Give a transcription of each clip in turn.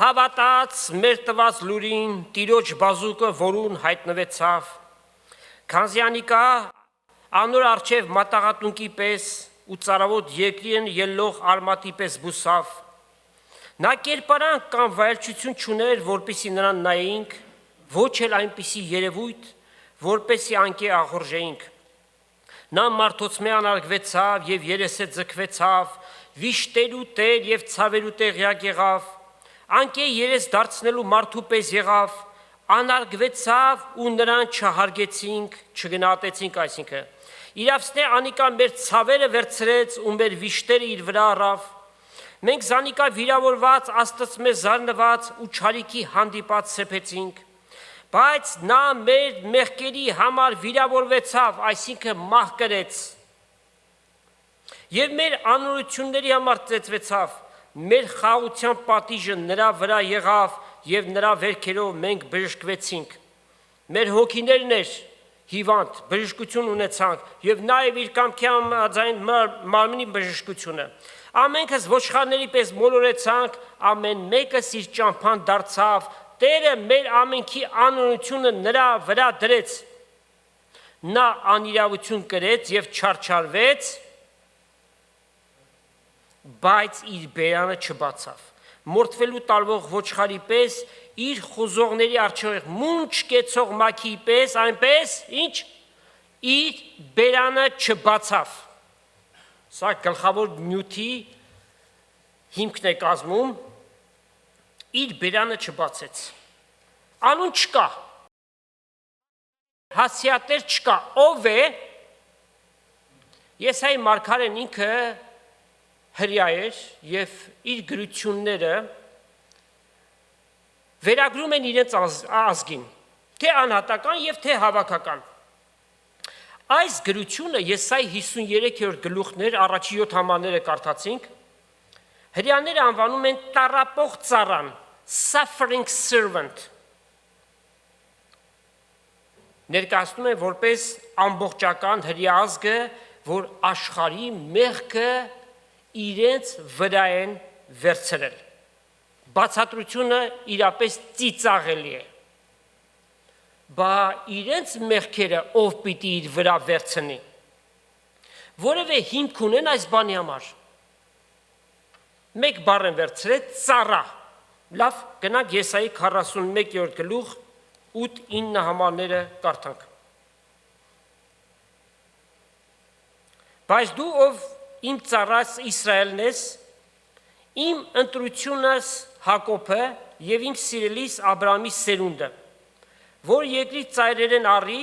հավատաց մեր տված լուրին, Տիրոջ բազուկը, որուն հայտնվեցավ, քանզի անիկա անոր առջև մատաղատունկի պես ու ծարավոտ երկրին ելլող արմատի պես բուսավ, նա կերպարանք կամ վայելչություն չուներ, որպեսի նրան նայեինք, ոչ էլ այնպիսի երևույթ, որպեսի անկե աղորժեինք, նա մարդոցմե անարգվեցավ և երեսը ձգվեցավ, վիշտերու տեր և ցավերու տեղյակ եղավ, անկե երես դարձնելու մարդու պես եղավ, անարգվեցավ ու նրան չհարգեցինք, չգնահատեցինք, այսինքն իրավստե անիկա մեր ցավերը վերցրեց ու մեր վիշտերը իր վրա առավ, մենք զանիկա վիրավորված, Աստծմե զարնված ու չարիքի հանդիպած սեփեցինք, բայց նա մեր մեղքերի համար վիրավորվեցավ, այսինքն մահ կրեց, և մեր անօրությունների համար ծեծվեցավ, մեր խաղաղության պատիժը նրա վրա եղավ և նրա վերքերով մենք բժշկվեցինք, մեր հոգիներն էր հիվանդ, բժշկություն ունեցանք և նաև իր կամքի համաձայն մարմնի բժշկությունը, ամենքս ոչխարների պես մոլորեցանք, ամեն մեկս իր ճամփան դարձավ, Տերը մեր ամենքի անօրությունը նրա վրա դրեց, նա անիրավություն կրեց և չարչարվեց, բայց իր բերանը չբացավ, մորթվելու տարվող ոչխարի պես, իր խոզողների առջև մունջ կեցող մաքիի պես, այնպես, ինչ, իր բերանը չբացավ, սա գլխավոր նյութի հիմքն է կազմում, իր բերանը չբացեց, անուն չկա, հասցեատեր չկա, ով է, Եսայի մարգարեն ինքը հրյա էր և իր գրությունները վերագրում են իրենց ազգին, թե անհատական և թե հավաքական, այս գրությունը Եսայի 53-րդ գլուխներ, առաջի 7 համարները կարդացինք, հրյաները անվանում են տառապող ծառան, suffering servant, ներկայացնում են որպես ամբողջական հրյա ազգը, որ աշխարհի մեղքը իրենց վրա են վերցրել, բացատրությունը իրապես ծիծաղելի է, բա իրենց մեղքերը ով պիտի իր վրա վերցնի, որևէ հիմք ունեն այս բանի համար, մեկ բառ են վերցրել ծառա, լավ, գնանք Եսայի 41-րդ գլուխ 8-9 համարները կարդանք, բայց դու ով իմ ծառաս Իսրայելն ես, իմ ընտրությունս Հակոբը և իմ սիրելիս Աբրահամի սերունդը, որ երկրի ծայրերեն առի,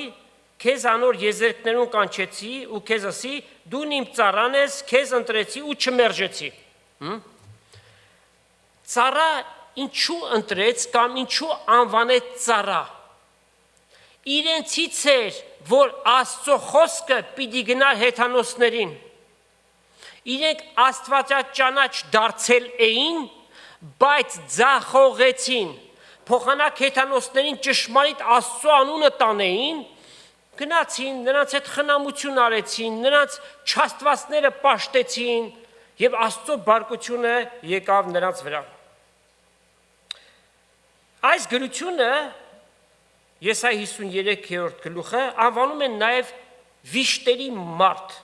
քեզ անոր եզերքներուն կանչեցի ու քեզ ասի, դու իմ ծառան ես, քեզ ընտրեցի ու չմերժեցի, ծառա ինչու ընտրեց կամ ինչու անվանեց ծառա, իրենցից էր, որ Աստծո խոսքը պիտի գնար հեթանոսներին, իրենք աստվածաճանաչ դարձել էին, բայց ձախողեցին, փոխանակ հեթանոսներին ճշմարիտ Աստծո անունը տանեին, գնացին, նրանց հետ խնամություն արեցին, նրանց չաստվածները պաշտեցին և Աստծո բարկությունը եկավ նրանց վրա։ Այս գրությունը Եսայի 53-րդ գլուխը անվանում են նաև վիշտերի մարդ,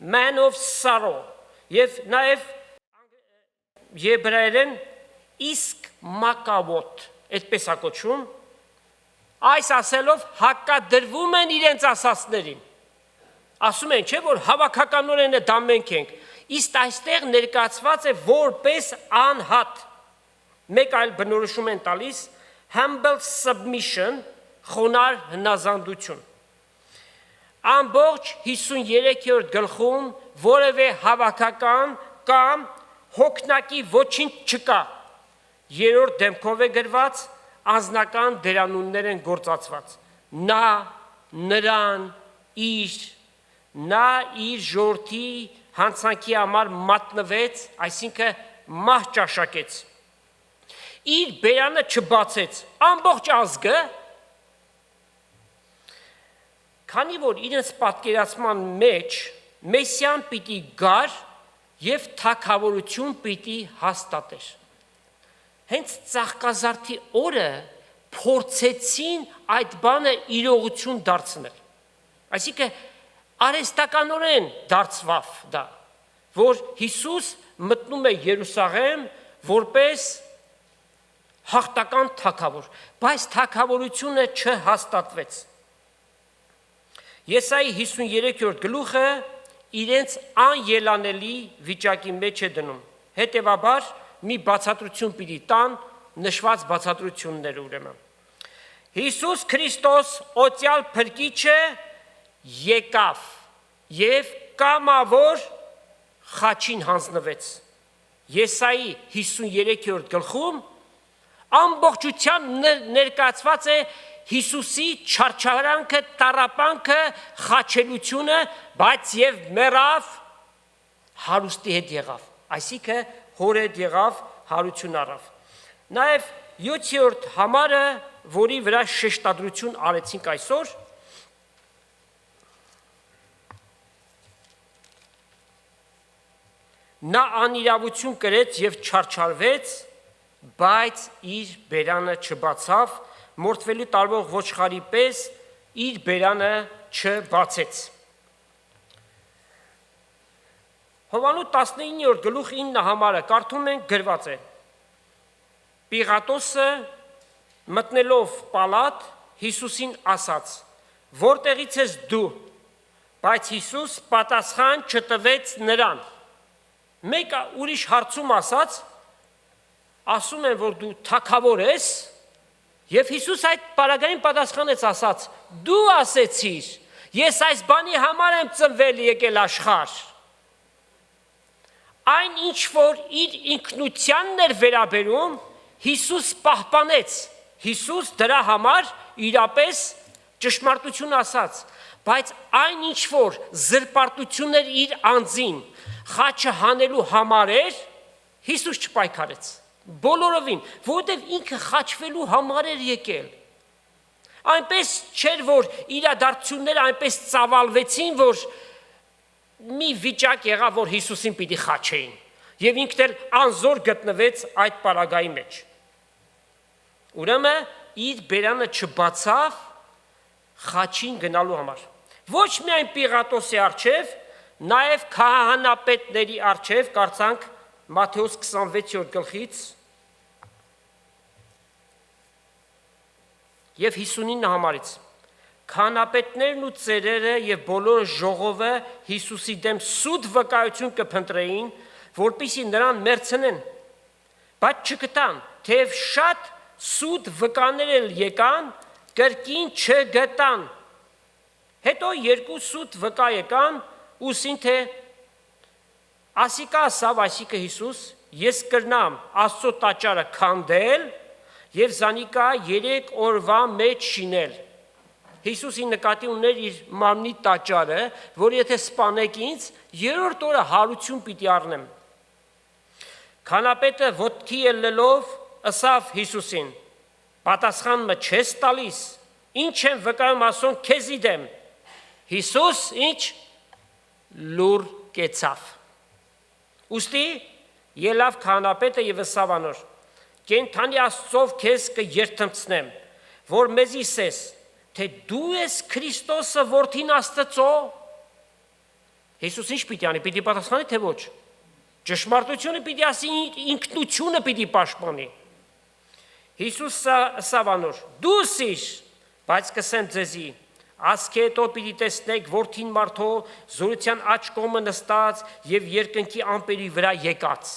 man of sorrow, և նաև եբրայերեն իսկ մակավոտ, այդպես է կոչվում, այս ասելով հակադրվում են իրենց ասածներին, ասում են, չէ, որ հավաքականորեն դա մենք ենք, իսկ այստեղ ներկայացված է որպես անհատ, մեկ այլ բնորոշում են տալիս, humble submission, խոնար հնազանդություն, ամբողջ 53-րդ գլխում որևէ հավաքական կամ հոգնակի ոչինչ չկա, երրորդ դեմքով է գրված, անձնական դերանուններ են գործածված, նա, նրան, նա իր ժողովրդի հանցանքի համար մատնվեց, այսինքն մահ ճաշակեց, իր բերանը չբացեց, ամբողջ ազգը, քանի որ իրենց պատկերացման մեջ Մեսիան պիտի գար և թագավորություն պիտի հաստատեր։ հենց Ծաղկազարդի օրը փորձեցին այդ բանը իրողություն դարձնել։ Այսինքն արհեստականորեն դարձավ դա, որ Հիսուս մտնում է Երուսաղեմ որպես հաղթական թագավոր, բայց թագավորությունը չհաստատվեց։ Եսայի 53-րդ գլուխը իրենց անելանելի վիճակի մեջ է դնում։ Հետևաբար մի բացատրություն պիտի տան նշված բացատրությունները ուրեմն։ Հիսուս Քրիստոս օծյալ փրկիչը եկավ եւ կամավոր խաչին հանձնվեց։ Եսայի 53-րդ գլխում ամբողջությամբ ներկայացված է Հիսուսի չարչարանքը, տառապանքը, խաչելությունը, բայց եւ մեռավ հարուստի հետ եղավ, այսինքն հոր հետ եղավ, հարություն առավ։ Նաեւ 7-րդ համարը, որի վրա շեշտադրություն արեցինք այսօր, նա անիրավություն կրեց եւ չարչարվեց, բայց իր բերանը չբացավ, մորթվելու տարվող ոչխարի պես իր բերանը չբացեց։ Հովանու 19-րդ գլուխ 9 համարը կարդում ենք գրված է. Պիղատոսը մտնելով պալատ Հիսուսին ասաց. որտեղից ես դու, բայց Հիսուս պատասխան չտվեց նրան։ Մեկը ուրիշ հարցում ասաց, ասում են, որ դու թագավոր ես, եւ Հիսուս այդ պարագային պատասխանեց ասաց. դու ասեցիր, ես այս բանի համար եմ ծնվել եկել աշխարհ։ Այն ինչ որ իր ինքնությանն էր վերաբերում, Հիսուս պահպանեց։ Հիսուս դրա համար իրապես ճշմարտություն ասաց, բայց այն ինչ որ զրպարտություն էր իր անձին, խաչը հանելու համար էր, Հիսուս չպայքարեց։ Բոլորովին, որովհետև ինքը խաչվելու համար էր եկել։ Այնպես չէր, որ իրադարձությունները այնպես ծավալվեցին, որ մի վիճակ եղավ, որ Հիսուսին պիտի խաչեին, եւ ինքն էլ անզոր գտնվեց այդ պարագայի մեջ։ Ուրեմն իր բերանը չբացավ խաչին գնալու համար։ Ոչ միայն Պիղատոսի առջև, նաեւ քահանապետների առջև, կարծանք Մատթեոս 26-րդ գլխից եւ 59 համարից քահանապետներն ու ծերերը եւ բոլոր ժողովը Հիսուսի դեմ սուտ վկայություն կփնտրեին, որպեսզի նրան մերցնեն, բայց չգտան, թեև շատ սուտ վկաներ էլ եկան, կրկին չգտան։ Հետո երկու սուտ վկա եկան, ուսին թե ասիկա ասավ, այսիկը Հիսուս, ես կրնամ Աստծո տաճարը քանդել եւ զանիկա 3 օրվա մեջ շինել։ Հիսուսի նկատի ուներ իր մարմնի տաճարը, որ եթե սպանեք ինձ, 3-րդ օրը հարություն պիտի առնեմ։ Քահանապետը ոտքի ելնելով ասավ Հիսուսին. պատասխանը չես տալիս, ինչ եմ վկայում ասում քեզի դեմ։ Հիսուս ինչ լուր կեցավ։ Ուստի ելավ քահանապետը եւ ասավ անոր. կենթանի Աստծով քեզ կերթմցնեմ, որ մեզի ասես, թե դու ես Քրիստոսը որդին Աստծո։ Հիսուս ինչ պիտի անի, պիտի պատասխանի թե ոչ։ Ճշմարտությունը պիտի ասի, ինքնությունը պիտի պաշտպանի։ Հիսուս ասավ անոր. դու սիր, բայց կսեմ ձեզի, ասքի հետո պիտի տեսնեք որդին մարդո զորության աջ կողմը նստած եւ երկնքի ամպերի վրա եկած։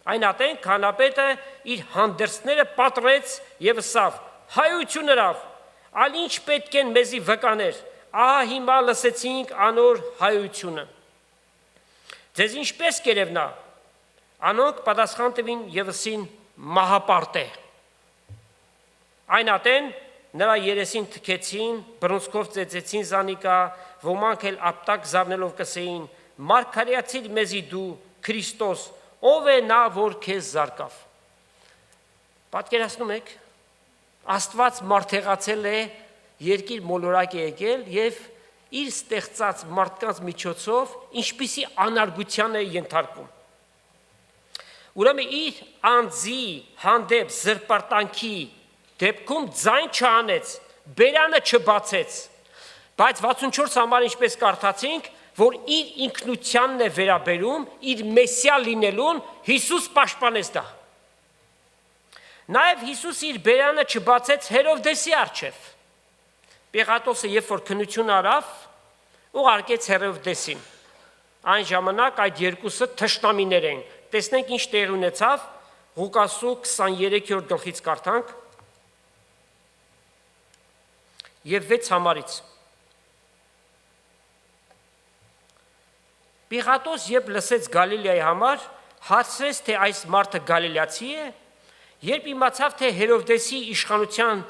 Այն ատեն քահանապետը իր հանդերձները պատռեց եւ ասավ. հայություն հրավ, ալ ինչ պետք են մեզի վկաներ, ահա հիմա լսեցինք անոր հայությունը։ Ձեզ ինչպես կերև նա։ Անոնք պատասխան տվին եւ ասին մահապարտ է։ Այն ատեն նրա երեսին թքեցին, բռունցքով ծեծեցին զանիկա, ոմանք էլ ապտակ զարնելով կսեին. մարգարեացիր մեզի դու Քրիստոս, ով է նա, որ քեզ զարկավ։ Պատկերացնում եք, Աստված մարդեղացել է, երկիր մոլորակ է եկել եւ իր ստեղծած մարդկանց միջոցով ինչպիսի անարգության է ենթարկում։ ուրեմն իր անձի հանդեպ զրպարտանքի դեպքում ձայն չանեց, բերանը չբացեց, բայց 64 համար ինչպես կարդացինք, որ իր ինքնությանն է վերաբերում, իր մեսիա լինելուն, Հիսուս պաշտպանեց դա։ Նաև Հիսուս իր բերանը չբացեց Հերովդեսի առջև։ Պիղատոսը երբ որ քննություն արավ, ուղարկեց Հերովդեսին։ Այն ժամանակ այդ երկուսը թշնամիներ էին։ Տեսնենք ինչ տեղի ունեցավ, Ղուկասու 23-րդ գլխից կարդանք եւ 6 համարից։ Պիղատոս երբ լսեց Գալիլեայի համար, հարցրեց, թե այս մարդը գալիլեացի է, երբ իմացավ, թե Հերովդեսի իշխանության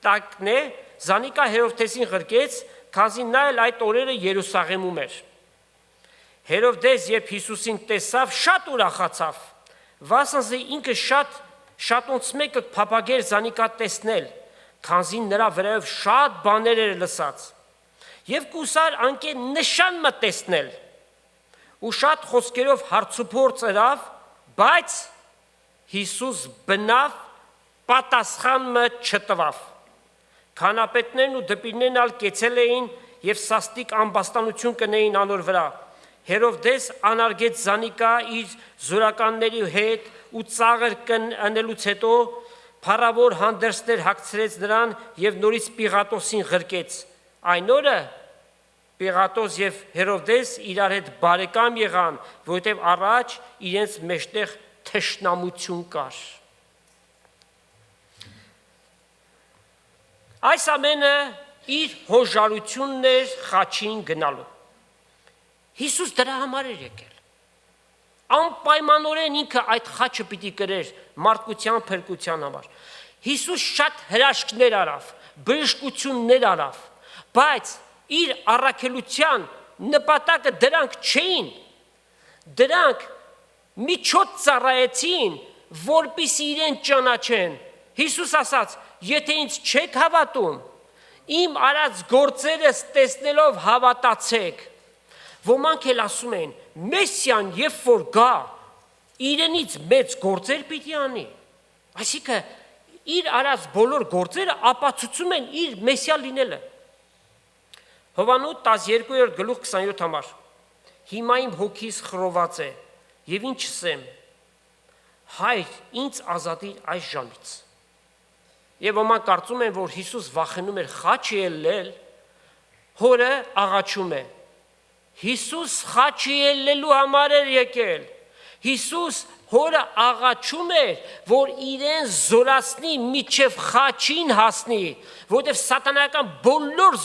տակն է, Զանիկա Հերովդեսին ղրկեց, քանզի նա էլ այդ օրերը Երուսաղեմում էր։ Հերովդես, երբ Հիսուսին տեսավ, շատ ուրախացավ, վասնզի ինքը շատոնց մեկը փափագեր Զանիկա տեսնել, քանզի նրա վրայով շատ բաներ էր լսած, եւ կուսար անկե նշան մը տեսնել, ու շատ խոսքերով հարցուփորձ երավ, բայց Հիսուս բնավ պատասխան մը չտվավ։ Քանապետներն ու դպիրներն ալ կեցել էին եւ սաստիկ ամբաստանություն կնեին անոր վրա։ Հերովդես անարգեց Զանիկա իր զորականների հետ ու ծաղր կնելուց հետո փառավոր հանդերձներ հագցրեց նրան եւ նորից Պիղատոսին ղրկեց։ Այն օրը Պիղատոս եւ Հերովդես իրար հետ բարեկամ եղան, որովհետեւ առաջ իրենց մեջտեղ թշնամություն կար։ Այս ամենը իր հոժարությունն էր խաչին գնալու։ Հիսուս դրա համար էր եկել։ Անպայմանորեն ինքը այդ խաչը պիտի կրեր մարդկության փրկության համար։ Հիսուս շատ հրաշքներ արավ, բժշկություններ արավ, բայց իր առաքելության նպատակը դրանք չէին, դրանք միջոց ծառայեցին, որպեսզի իրեն ճանաչեն։ Հիսուս ասաց, եթե ինձ չեք հավատում, իմ արած գործերս տեսնելով հավատացեք։ Ոմանք էլ ասում են, Մեսիան երբ որ գա, իրենից մեծ գործեր պիտի անի։ Այսինքն իր արած բոլոր գործերը ապացուցում են իր Մեսիա լինելը։ Հովանու 12-րդ գլուխ 27 համար։ Հիմա իմ հոգիս խռոված է, եւ ինչ ասեմ, Հայր, ինձ ազատիր այս ժամից։ Եվ ոմանք կարծում են, որ Հիսուս վախենում էր խաչի ելնել, հորը աղաչում է։ Հիսուս խաչի ելնելու համար էր եկել։ Հիսուս հորը աղաչում էր, որ իրեն զորացնի միջև խաչին հասնի, որտեղ սատանայական բոլոր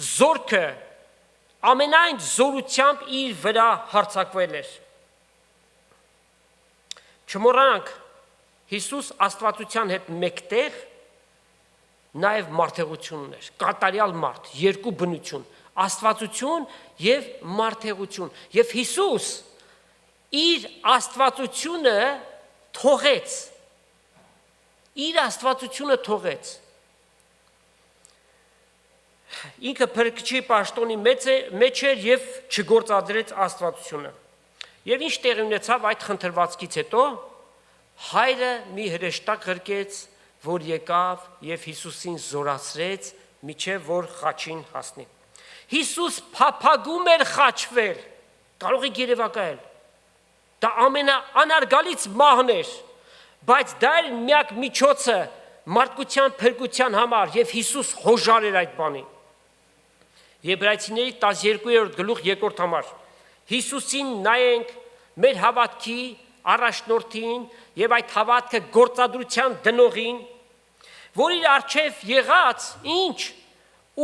զորքը ամենայն զորությամբ իր վրա հարձակվել էր։ Չմոռանանք, Հիսուս աստվածության հետ մեկտեղ նաև մարդեղություն ուներ, կատարյալ մարդ, երկու բնություն, աստվածություն եւ մարդեղություն։ Եվ Հիսուս իր աստվածությունը թողեց։ Իր աստվածությունը թողեց։ Ինքը փրկչի պաշտոնի մեջ էր եւ չգործադրեց աստվածությունը։ Եվ ինչ տեղի ունեցավ այդ խնդրվածքից հետո, հայրը մի հրեշտակ ղրկեց, որ եկավ եւ Հիսուսին զորացրեց, միջև որ խաչին հասնի։ Հիսուս փափագում էր խաչվել, կարող եք երևակայել։ Դա ամենաանարգալից մահն էր, բայց դա էր միակ միջոցը մարդկության փրկության համար եւ Հիսուս հոժար էր այդ բանին։ Եբրայեցիների 12-րդ գլուխ 2-րդ համար։ Հիսուսին նայենք մեր հավատքի առաջնորդին եւ այդ հավատքը գործադրության դնողին, որ իր արչեւ եղած ինչ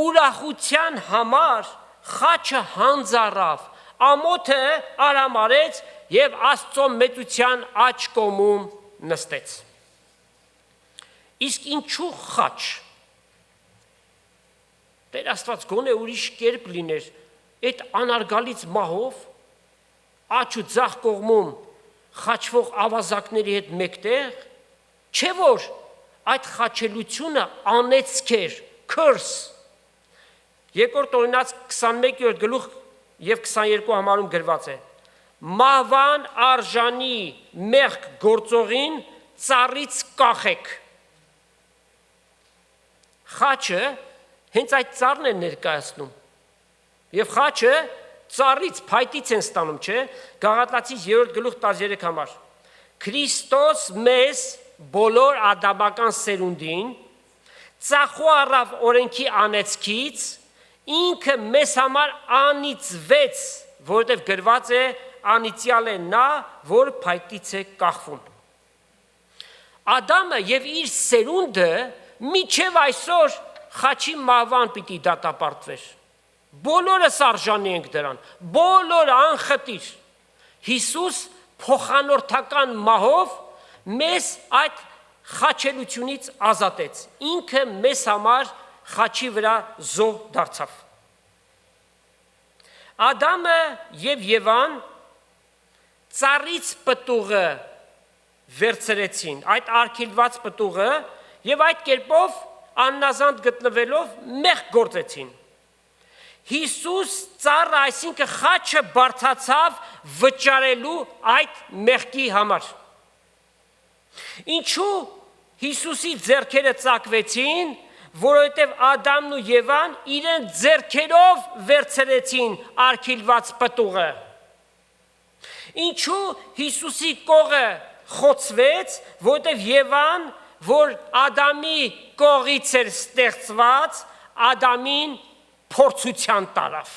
ուրախության համար խաչը հանձարավ, ամոթը արամարեց եւ Աստծո մեծության աջ կողմում նստեց։ Իսկ ինչու խաչ։ Տեր Աստված գոնե ուրիշ կերպ լիներ, այդ անարգալից մահով աջ ու ձախ կողմում խաչվող ավազակների հետ մեկտեղ, չէ որ այդ խաչելությունը անեծք էր, քրս։ Երկրորդ օրինաց 21-րդ գլուխ եւ 22 համարում գրված է. մահվան արժանի մեղք գործողին ծառից կախեք։ Խաչը հենց այդ ծառն է ներկայացնում։ Եվ խաչը ծառից, փայտից են ստանում, չէ՞։ Գաղատացիս 3:13 համար։ Քրիստոս մեզ բոլոր ադամական սերունդին ծախու առավ օրենքի անեծքից, ինքը մեզ համար անիծվեց, որովհետև գրված է անիծյալ է նա, որ փայտից է կախվում։ Ադամը եւ իր սերունդը միջև այսօր խաչի մահվան պիտի դատապարտվեր։ Բոլորս արժանի ենք դրան, բոլորը անխտիր։ Հիսուս փոխանորդական մահով մեզ այդ խաչելությունից ազատեց։ Ինքը մեզ համար խաչի վրա զոհ դարձավ։ Ադամը եւ Եվան ծառից պտուղը վերցրեցին, այդ արգելված պտուղը, եւ այդ կերպով աննազանդ գտնվելով մեղք գործեցին։ Հիսուս ծառը, այսինքն խաչը բարձացավ վճարելու այդ մեղքի համար։ Ինչու Հիսուսի ձեռքերը ծակվեցին, որովհետև Ադամն ու Եվան իրեն ձեռքերով վերցրեցին արգելված պտուղը։ Ինչու Հիսուսի կողը խոցվեց, որովհետև Եվան, որ Ադամի կողից էր ստեղծված, Ադամին փորձության տարավ։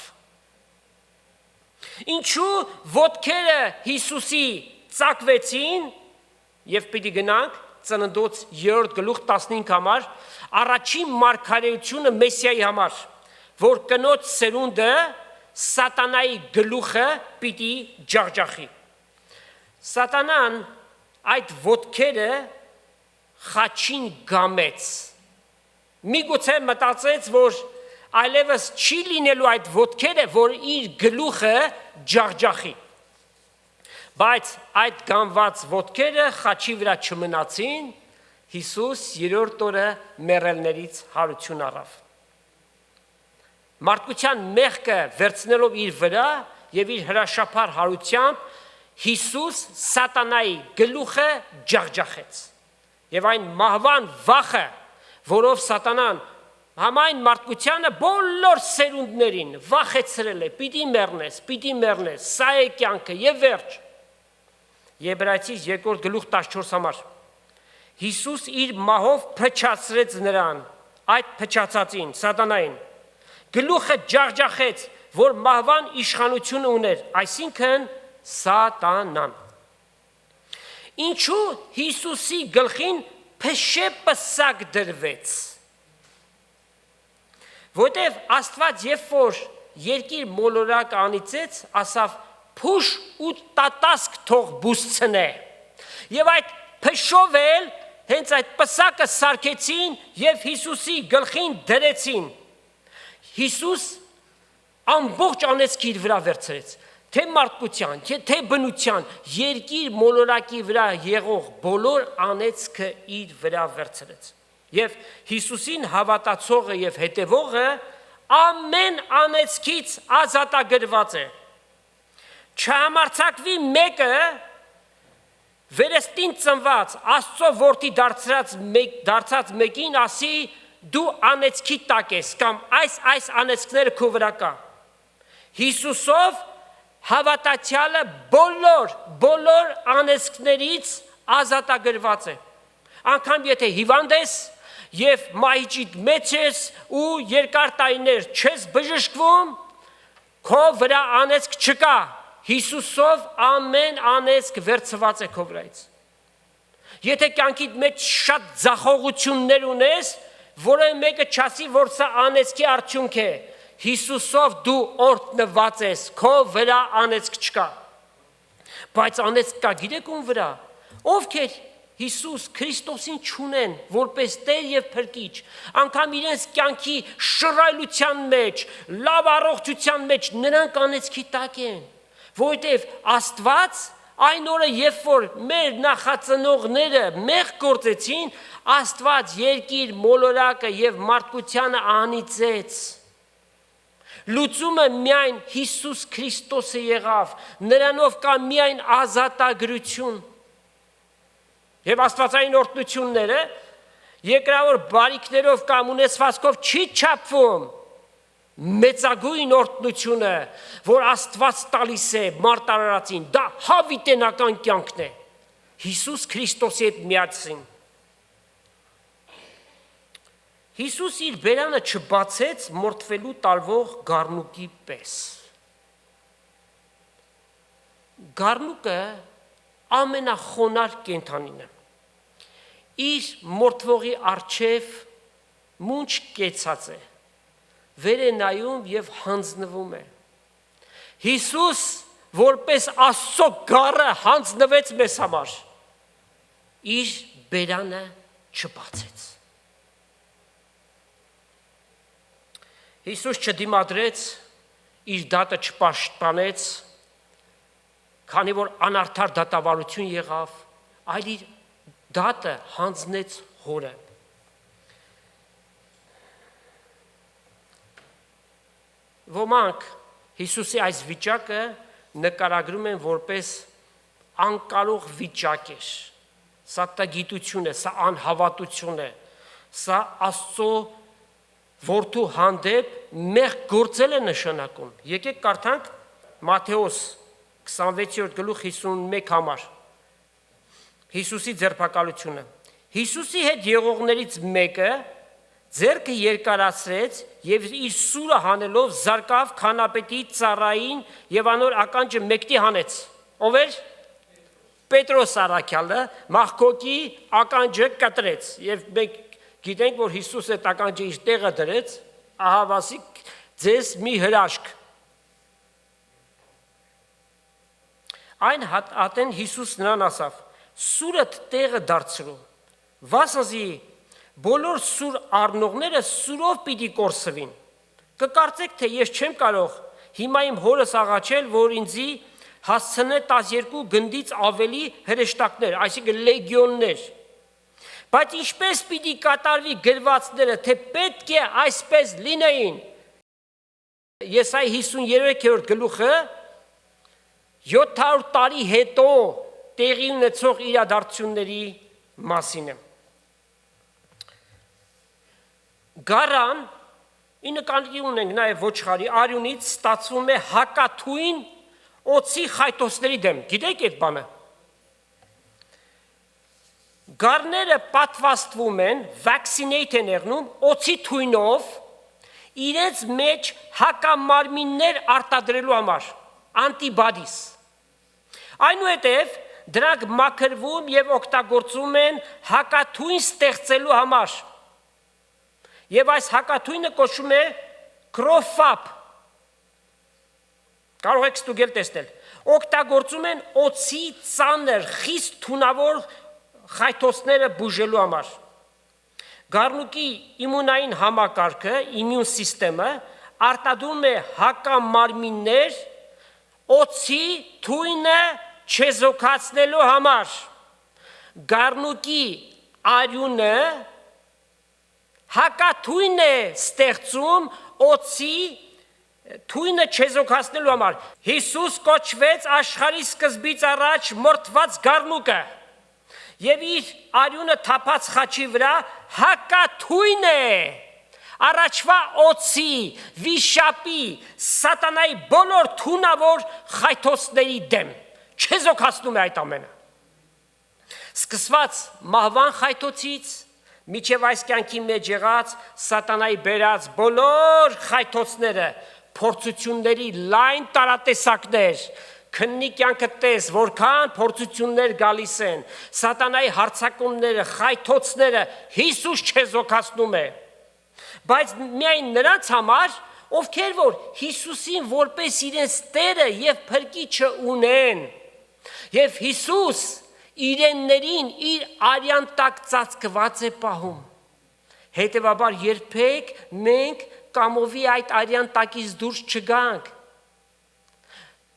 Ինչու ոտքերը Հիսուսի ծակվեցին, եւ պիտի գնանք Ծննդոց 3:15 համար, առաջին մարգարեությունը Մեսիայի համար, որ կնոջ սերունդը սատանայի գլուխը պիտի ջախջախի։ Սատանան այդ ոտքերը խաչին գամեց։ Միգուցե մտածեց, որ այլևս չի լինելու այդ ոտքերը, որ իր գլուխը ջախջախի։ Բայց այդ գամված ոտքերը խաչի վրա չմնացին, Հիսուս երրորդ օրը մեռելներից հարություն առավ։ Մարդկության մեղքը վերցնելով իր վրա եւ իր հրաշափար հարությամբ Հիսուս սատանայի գլուխը ջախջախեց։ Եվ այն մահվան վախը, որով սատանան համայն մարդկությանը բոլոր սերունդներին վախեցրել է, պիտի մեռնես, սա է կյանքը եւ վերջ։ Եբրայեցիս 2:14 համար։ Հիսուս իր մահով փչացրեց նրան, այդ փչացածին, սատանային։ Գլուխը ջախջախեց, որ մահվան իշխանությունը ուներ, այսինքն սատանան։ Ինչու Հիսուսի գլխին փշե պսակ դրվեց։ Որտեւ Աստված երբ որ երկիր մոլորակ անիծեց, ասավ փուշ ու տատասկ թող բուսցնե։ Եվ այդ փշով էլ հենց այդ պսակը սարքեցին եւ Հիսուսի գլխին դրեցին։ Հիսուս ամբողջ անեծքի իր վրա վերցրեց, թե մարդկության, թե բնության, երկիր մոլորակի վրա եղող բոլոր անեծքը իր վրա վերցրեց։ Եվ Հիսուսին հավատացողը եւ հետևողը ամեն անեծքից ազատագրված է։ Չհամարձակվի մեկը վերստին ծնված Աստծո որդի դարձած մեկին ասի դու անեծքի տակ ես կամ այս անեծքները քո վրա կա։ Հիսուսով հավատացյալը բոլոր անեծքներից ազատագրված է։ Անկամ եթե հիվանդ ես եւ մահիճիդ մեջ ես ու երկար տարիներ չես բժշկվում, քո վրա անեծք չկա։ Հիսուսով ամեն անեծք վերցված է քո վրայից։ Եթե կյանքիդ մեջ շատ ձախողություններ ունես, որը մեկը չասի, որ սա անեծքի արդյունք է, Հիսուսով դու օրհնված ես, քո վրա անեծք չկա։ Բայց անեծք կա, գիտեք ում վրա։ Ովքեր Հիսուս Քրիստոսին չունեն, որպես Տեր եւ Փրկիչ, անգամ իրենց կյանքի շռայլության մեջ, լավ առողջության մեջ նրանք անեծքի տակ են, որովհետեւ Աստված այն օրը, երբ որ մեր նախածնողները մեղք գործեցին, Աստված երկիր մոլորակը եւ մարդկությանը անիծեց։ Լուծումը միայն Հիսուս Քրիստոսը եղավ, նրանով կա միայն ազատագրություն։ Եվ աստվածային օրհնությունները երկրավոր բարիքներով կամ ունեցվածքով չի չափվում։ Մեծագույն օրհնությունը, որ Աստված տալիս է մարտարարածին, դա հավիտենական կյանքն է։ Հիսուս Քրիստոսի հետ միացին։ Հիսուս իր բերանը չբացեց մորթվելու տարվող գառնուկի պես։ Գառնուկը ամենախոնար կենդանին է։ Իր մորթվողի առջև մունջ կեցած է, վեր է նայում և հանձնվում է։ Հիսուս որպես Աստծո գառը հանձնվեց մեզ համար, իր բերանը չբացեց։ Հիսուս չդիմադրեց, իր դատը չպաշտպանեց, քանի որ անարդար դատավարություն եղավ, այլ իր դատը հանձնեց հորը։ Ոմանք Հիսուսի այս վիճակը նկարագրում են որպես անկարող վիճակ էր։ Սա տգիտություն է, սա անհավատություն է, սա Աստծո որդու հանդեպ մեղք գործել է նշանակում։ Եկեք կարդանք Մատթեոս 26:51 համար։ Հիսուսի ձերբակալությունը։ Հիսուսի հետ եղողներից մեկը ձեռքը երկարացրեց և իր սուրը հանելով զարկավ քանապետի ծառային և անոր ականջը մեկտի հանեց։ Ով էր։ Պետրոս առաքյալը մաղքոքի ականջը կտրեց և մենք գիտենք, որ Հիսուս այդ ականջը իր տեղը դրեց, ահավասի ձեզ մի հրաշք։ Այն հատեն Հիսուս նրան ասավ. սուրդ տեղը դարձրու, վասնզի բոլոր սուր առնողները սուրով պիտի կորսվին։ Կկարծեք, թե ես չեմ կարող հիմա իմ հորս աղաչել, որ ինձի հասցնե 12 գնդից ավելի հրեշտակներ, այսինքն լեգիոններ։ Բայց ինչպես պիտի կատարվի գրվածները, թե պետք է այսպես լինեին։ Եսայի 53-րդ գլուխը 700 տարի հետո տեղի ունեցող իրադարձությունների մասին է։ Գառան, ի նկատի ունենք նաև ոչխարի արյունից ստացվում է հակաթույն օձի խայտոցների դեմ։ Գիտեք այդ բանը։ Գառները պատվաստվում են, վակցինեյթ են եղնում օձի թույնով իրենց մեջ հակամարմիններ արտադրելու համար, անտիբադիս։ Այնուհետև դրանք մաքրվում և օգտագործվում են հակաթույն ստեղծելու համար։ Եվ այս հակաթույնը կոչվում է քրոֆապ։ Կարող եք ստուգել տեսնել։ Օգտագործում են օձի ծանր, խիստ թունավոր խայթոցները բուժելու համար։ Գառնուկի իմունային համակարգը, իմյուն սիստեմը արտադրում է հակամարմիններ օձի թույնը չեզոքացնելու համար։ Գառնուկի արյունը հակաթույն է ստեղծում օձի թույնը չեզոքացնելու համար։ Հիսուս կոչվեց աշխարհի սկզբից առաջ մորթված գառնուկը և իր արյունը թափած խաչի վրա հակաթույն է առաջվա օձի, վիշապի, սատանայի բոլոր թունավոր խայթոցների դեմ, չեզոքացնում է այդ ամենը։ Սկսված մահվան խայթոցից, մինչև այս կյանքի մեջ եղած սատանայի բերած բոլոր խայթոցները, փորձությունների լայն տարատեսակներ, քննի կյանքը տես, որքան փորձություններ գալիս են, սատանայի հարձակումները, խայթոցները Հիսուս չեզոքացնում է։ Բայց միայն նրանց համար, ովքեր որ Հիսուսին որպես իրենց Տերը և Փրկիչը ունեն, և Հիսուս իրեններին իր արյան տակ ծածկված է պահում։ Հետևաբար երբեք մենք կամովի այդ արյան տակից դուրս չգանք,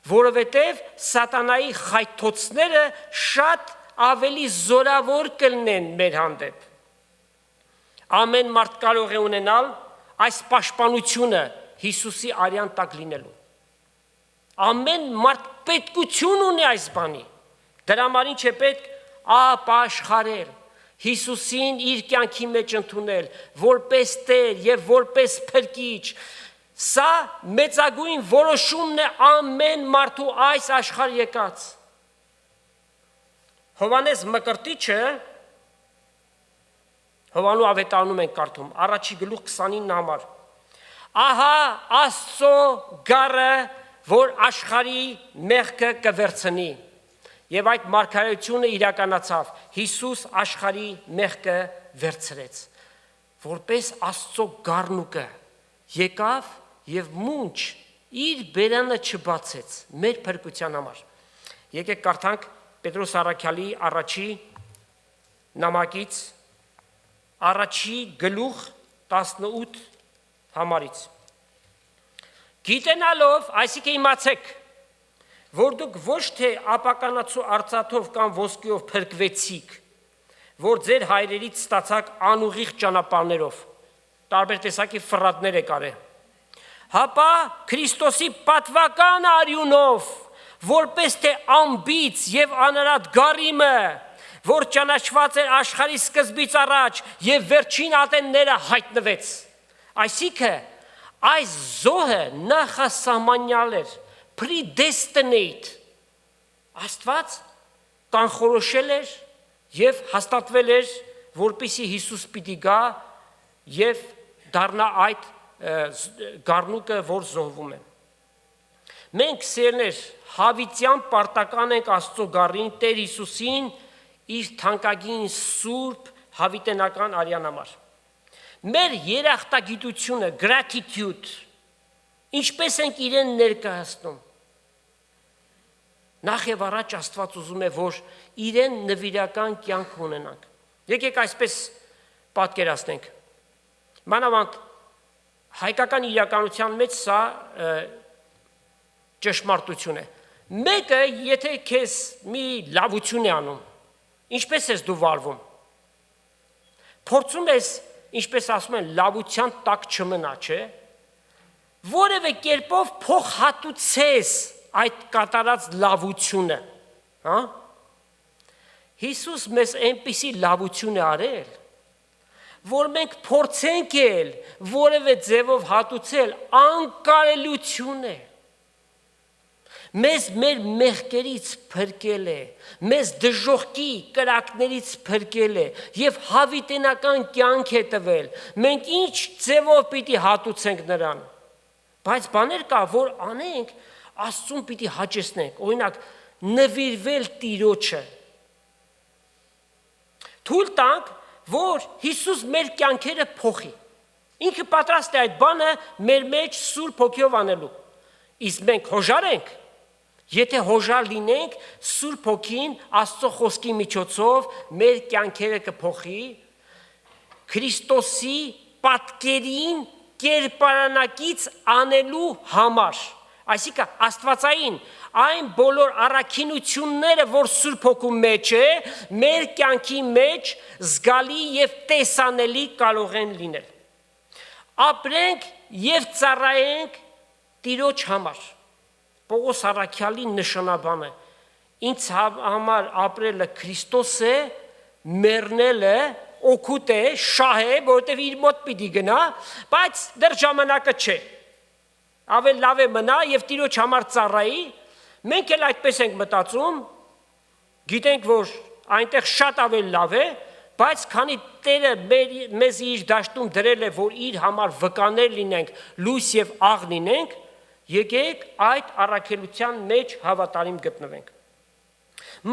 որովհետև սատանայի խայթոցները շատ ավելի զորավոր կլինեն մեր հանդեպ։ Ամեն մարդ կարող է ունենալ այս պաշտպանությունը Հիսուսի արյան տակ լինելու։ Ամեն մարդ պետքություն ունի այս բանի։ Դրա համար ինչ է պետք ապաշխարել, Հիսուսին իր կյանքի մեջ ընդունել, որպես Տեր եւ որպես Փրկիչ։ Սա մեծագույն որոշումն է ամեն մարդու այս աշխարհ եկած։ Հովանես Մկրտիչը Հովանու ավետարանում ենք կարդում, առաջի գլուխ 29 համար։ Ահա Աստծո գառը, որ աշխարհի մեղքը կվերցնի։ Եվ այդ մարգարեությունը իրականացավ, Հիսուս աշխարհի մեղքը վերցրեց, որպես Աստծո գառնուկը եկավ եւ մունչ իր բերանը չբացեց մեր փրկության համար։ Եկեք կարդանք Պետրոս առաքյալի առաջի նամակից առաջի գլուխ 18 համարից։ Գիտենալով, այսինքն իմացեք, որ դուք ոչ թե ապականացու արծաթով կամ ոսկիով փրկվեցիք, որ ձեր հայրերից ստացաք անուղիղ ճանապարհներով, տարբեր տեսակի ֆրատներ եք արել, հապա Քրիստոսի պատվական արյունով, որպես թե ամբից եւ անարատ գարիմը, որ ճանաչված էր աշխարհի սկզբից առաջ եւ վերջին ատենները հայտնվեց։ Այսինքն այս զոհը նախասահմանյալ էր, predestinate, Աստված կանխորոշել էր եւ հաստատվել էր, որպեսզի Հիսուս պիտի գա եւ դառնա այդ գառնուկը, որ զոհվում է։ Մենք սերներ հավիտյան պարտական ենք Աստծո գառին Տեր Հիսուսին իր թանկագին սուրբ հավիտենական արյան համար։ Մեր երախտագիտությունը, gratitude, ինչպես ենք իրեն ներկայացնում։ Նախ եւ առաջ Աստված ուզում է, որ իրեն նվիրական կյանք ունենանք։ Եկեք այսպես պատկերացնենք։ Մանավանդ հայկական իրականության մեջ սա ճշմարտություն է։ Մեկը, եթե քեզ մի լավություն է անում, ինչպես ես դու վարվում։ Փորձում ես, ինչպես ասում են, լավության տակ չմնա, չէ՞։ Որևէ կերպով փոխհատուցես այդ կատարած լավությունը, հա։ Հիսուս մեզ այնպիսի լավություն է արել, որ մենք փորձենք էլ որևէ ձևով հատուցել, անկարելություն է։ Մեզ մեր մեղքերից փրկել է, մեզ դժոխքի կրակներից փրկել է եւ հավիտենական կյանք է տվել։ Մենք ինչ ձևով պիտի հատուցենք նրան։ Բայց բաներ կա, որ անենք, Աստծուն պիտի հաճեսնենք, օրինակ նվիրվել Տիրոջը։ Թույլ տանք, որ Հիսուս մեր կյանքերը փոխի։ Ինքը պատրաստ է այդ բանը մեր մեջ Սուրբ Հոգիով անելու։ Իսկ մենք հոժարենք, եթե հոժար լինենք, Սուրբ Հոգին Աստծո խոսքի միջոցով մեր կյանքերը կփոխի, Քրիստոսի պատկերին կերպարանակից անելու համար, այսինքն աստվածային այն բոլոր առաքինությունները, որ Սուրբ Հոգու մեջ է, մեր կյանքի մեջ զգալի եւ տեսանելի կարող են լինել։ Ապրենք եւ ծառայենք Տիրոջ համար։ Պողոս առաքյալի նշանաբանը ինձ համար ապրելը Քրիստոս է, մեռնելը օգուտ է, շահ է, որովհետև իր մոտ պիտի գնա, բայց դեռ ժամանակը չէ։ Ավել լավ է մնա եւ Տիրոջ համար ծառայի, մենք էլ այդպես ենք մտածում, գիտենք, որ այնտեղ շատ ավել լավ է, բայց քանի Տերը մեզ իր դաշտում դրել է, որ իր համար վկաներ լինենք, լույս եւ աղ լինենք, եկեք այդ առաքելության մեջ հավատարիմ գտնվենք։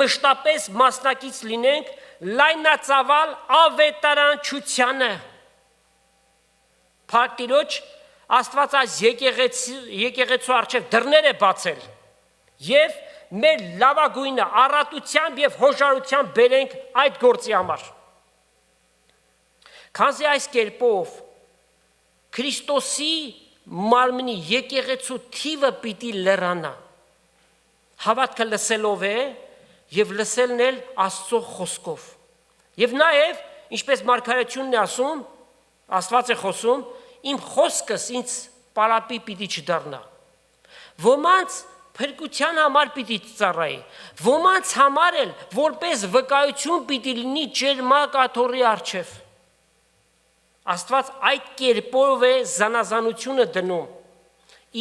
Մշտապես մասնակից լինենք լայնածավալ ավետարանչությանը։ Փառք Տիրոջ, Աստված այս եկեղեցու առջև դռներ է բացել եւ մեր լավագույնը առատությամբ եւ հոժարությամբ բերենք այդ գործի համար։ Քանզի այս կերպով Քրիստոսի մարմնի եկեղեցու թիվը պիտի լրանա։ Հավատքը լսելով է եւ լսելն էլ Աստծո խոսքով։ Եվ նաեւ, ինչպես մարգարեությունն է ասում, Աստված է խոսում, իմ խոսքս ինձ պարապի պիտի չդառնա։ Ոմանց փրկության համար պիտի ծառայի, ոմանց համար էլ որպես վկայություն պիտի լինի ջերմակ աթոռի առջև։ Աստված այդ կերպով է զանազանությունը դնում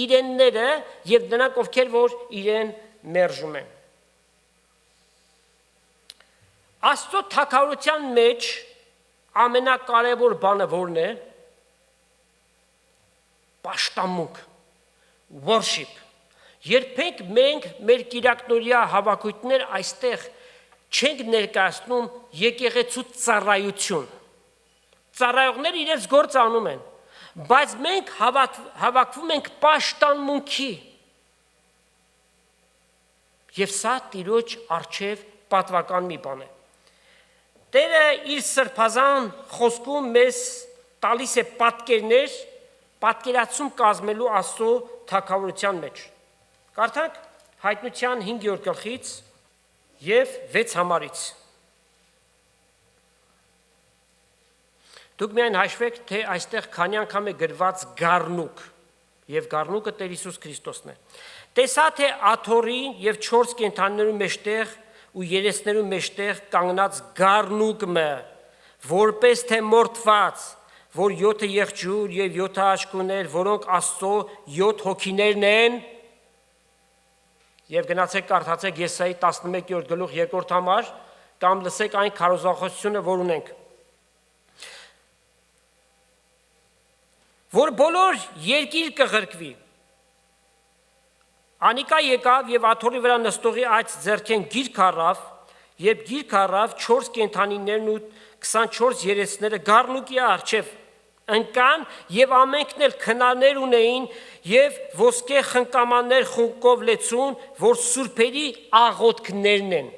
իրենները եւ նրանք ովքեր որ իրեն մերժում են։ Աստծո թագավորության մեջ ամենակարևոր բանը որն է։ Պաշտամունք, worship։ Երբեք մենք մեր կիրակնորյա հավաքույթներ այստեղ չենք ներկայացնում եկեղեցու ծառայություն։ Ծառայողները իրենց գործ անում են, բայց մենք հավաքվում ենք պաշտամունքի։ Եվ սա Տիրոջ առջև պատվական մի բան է։ Տերը իր սրբազան խոսքում մեզ տալիս է պատկերներ, պատկերացում կազմելու Աստծո թագավորության մեջ։ Կարդանք Հայտնության 5-րդ գլխից եւ 6 համարից։ Դուք միայն հաշվեք, թե այստեղ քանի անգամ է գրված գառնուկ, եւ գառնուկը Տեր Հիսուս Քրիստոսն է։ Տեսա թե աթոռի եւ 4 կենդանիներու մեջտեղ ու երեսներու մեջտեղ կանգնած գառնուկը, որպես թե մորթված, որ 7 եղջյուր եւ 7 աչքուներ, որոնք Աստծո 7 հոգիներն են։ Եվ գնացեք կարդացեք Եսայի 11-րդ գլուխ 2-րդ համար, կամ լսեք այն քարոզախոսությունը, որ ունենք։ Որ բոլոր երկիր կղրկվի։ Անիկա եկավ եւ աթոռի վրա նստողի այդ ձեռքեն գիրք առավ, եւ գիրք առավ 4 կենդանիներն ու 24 երեսները գառնուկի առջև ընկան եւ ամենքն էլ քնաներ ունեին եւ ոսկե խնկամաններ խունկով լեցուն, որ սուրբերի աղոթքներն են։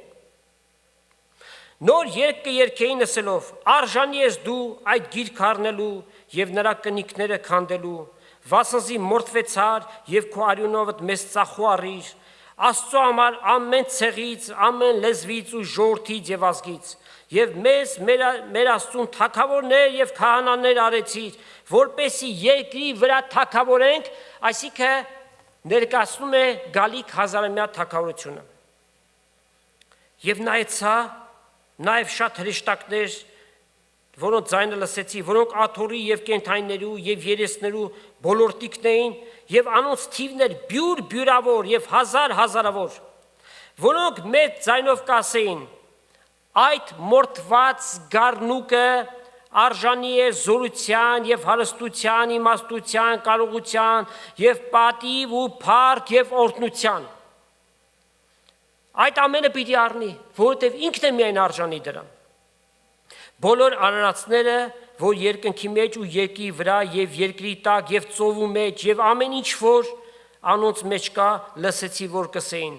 Նոր երգ կերկեին ասելով. արժանի ես դու այդ գիրք առնելու եւ նրա կնիկները քանդելու, վասնզի մորթվեցար եւ քո արյունովդ մեզ ծախուարիր, Աստծո համար ամեն ցեղից, ամեն լեզվից ու ժողովրդից եւ ազգից, եւ մեզ մեր Աստծուն թագավորներ եւ քահանաներ արեցիր, որպեսի երկրի վրա թագավորենք, այսինքն ներկայացնում է գալիք հազարամյա թագավորությունը։ Եվ նայեցա, նաեւ շատ հրեշտակներ, որոնց ձայնը լսեցի, որոնք աթոռի եւ կենդանիներու եւ երեսներու բոլորտիկն էին, եւ անոնց թիվն էր բյուրավոր եւ հազարավոր, որոնք մեծ ձայնով կասեին. այդ մորթված գառնուկը արժանի է զորության եւ հարստության, իմաստության, կարողության եւ պատիվ ու փառք եւ օրհնության։ Այդ ամենը պիտի առնի, որովհետեւ ինքն է միայն արժանի դրան։ Բոլոր արարածները, որ երկնքի մեջ ու երկրի վրա եւ երկրի տակ եւ ծովու մեջ եւ ամեն ինչ որ անոնց մեջ կա, լսեցի որ կսեին.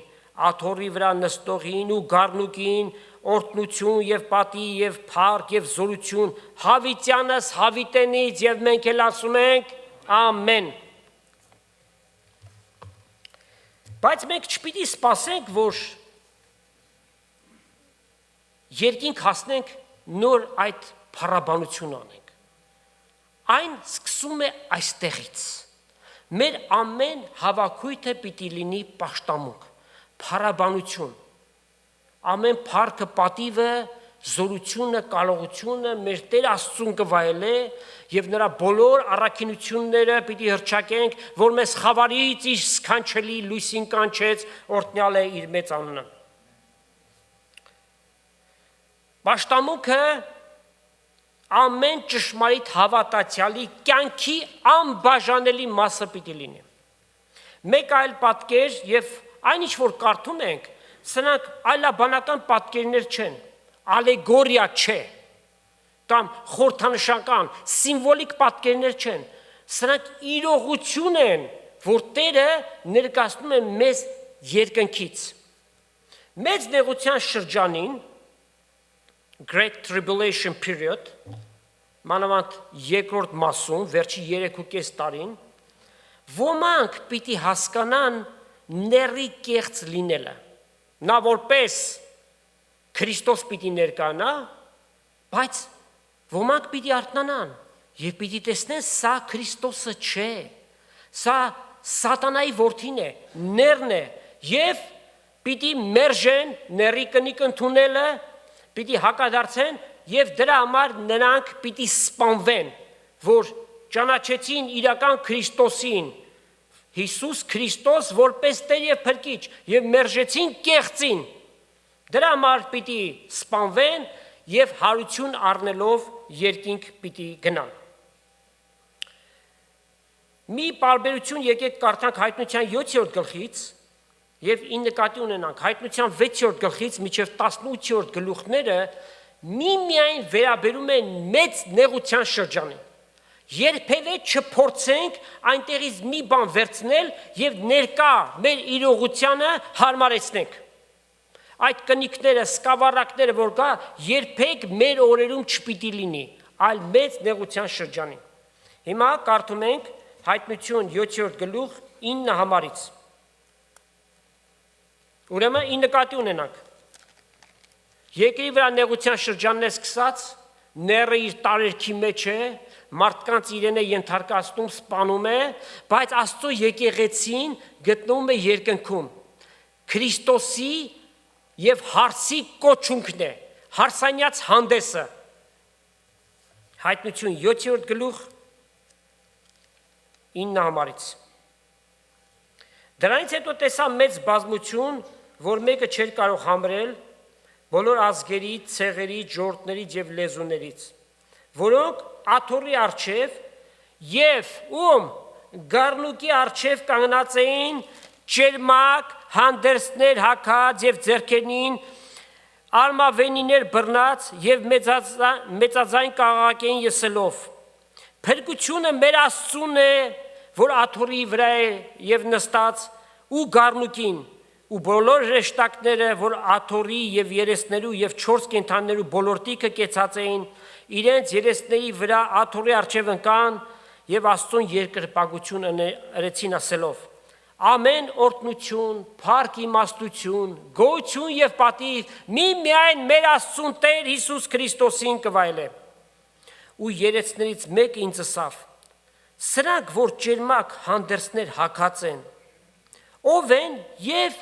աթոռի վրա նստողին ու գառնուկին օրհնություն եւ պատի եւ փառք եւ զորություն հավիտյանս հավիտենից եւ մենք էլ ասում ենք ամեն։ Բայց մենք չպիտի սպասենք, որ երկինք հասնենք նոր այդ փառաբանություն անենք։ Այն սկսում է այստեղից։ Մեր ամեն հավաքույթը պիտի լինի պաշտամունք, փառաբանություն։ Ամեն փառքը, պատիվը, զորությունը, կարողությունը մեր Տեր Աստծուն կվայելե եւ նրա բոլոր առաքինությունները պիտի հռչակենք, որ մեզ խավարից իր սքանչելի լույսին կանչեց, օրհնյալ է իր մեծ անունը։ Պաշտամունքը ամեն ճշմարիտ հավատացյալի կյանքի անբաժանելի մասը պիտի լինի։ Մեկ այլ պատկեր եւ այն ինչ որ կարդում ենք, սրանք այլաբանական պատկերներ չեն, ալեգորիա չէ, կամ խորհրդանշական, սիմվոլիկ պատկերներ չեն, սրանք իրողություն են, որ Տերը ներկայացնում է մեզ երկնքից։ Մեծ նեղության շրջանին, Great Tribulation period, մանավանդ երկրորդ մասում, վերջի 3.5 տարին, ոմանք պիտի հասկանան ների կեղծ լինելը։ Նա որպես Քրիստոս պիտի ներկայանա, բայց ոմանք պիտի արթնանան եւ պիտի տեսնեն սա Քրիստոսը չէ, Սա սատանայի որդին է, ներն է, եւ պիտի մերժեն ների կնիկ ընդունելը, պիտի հակադարձեն եւ դրա համար նրանք պիտի սպանվեն, որ ճանաչեցին իրական Քրիստոսին, Հիսուս Քրիստոս որպես Տեր եւ Փրկիչ եւ մերժեցին կեղծին, դրա համար պիտի սպանվեն եւ հարություն առնելով երկինք պիտի գնան։ Մի պարբերություն եկեք կարդանք Հայտնության 7-րդ գլխից եւ ի նկատի ունենանք Հայտնության 6-րդ գլխից մինչեւ 18-րդ գլուխները միմիայն վերաբերում են մեծ նեղության շրջանին։ Երբևէ չփորձենք այնտեղից մի բան վերցնել եւ ներկա մեր իրողությանը հարմարեցնենք։ Այդ կնիկները, սկավառակները, որ կա, երբեք մեր օրերում չպիտի լինի, այլ մեծ նեղության շրջանին։ Հիմա կարդում ենք Հայտնություն 7-րդ գլուխ 9 համարից։ Ուրեմն ի նկատի ունենանք։ Երկրի վրա նեղության շրջանն է սկսած, ները իր տարերքի մեջ է, մարդկանց իրեն է ենթարկացնում, սպանում է, բայց Աստծո եկեղեցին գտնվում է երկնքում։ Քրիստոսի եւ հարսի կոչունքն է, հարսանյաց հանդեսը։ Հայտնություն 7-րդ գլուխ 9 համարից։ Դրանից հետո տեսա մեծ բազմություն, որ մեկը չէր կարող համրել, բոլոր ազգերից, ցեղերից, ժողովուրդներից եւ լեզուներից, որոնք աթոռի առջև եւ գառնուկի առջև կանգնած էին, ճերմակ հանդերձներ հագած եւ ձեռքերին արմավենիներ բռնած եւ մեծաձայն կաղակ էին եսելով։ Փրկությունը մեր Աստծուն է, որ աթոռի վրա է եւ նստած, ու գառնուկին, ու բոլոր հրեշտակները, որ աթոռի եւ երեսներու եւ 4 կենդաններու բոլորտիքը կեցած էին, իրենց երեսների վրա աթոռի առջև ընկան եւ Աստծուն երկրպագություն ըրեցին ասելով. Ամեն օրհնություն, փառք, իմաստություն, գոհություն եւ պատիվ միմիայն մեր Աստծուն Տեր Հիսուս Քրիստոսին կվայելե։ Ու երեցներից մեկը ինձ ասավ. սրանք, որ ճերմակ հանդերձներ հագած են, ով են եւ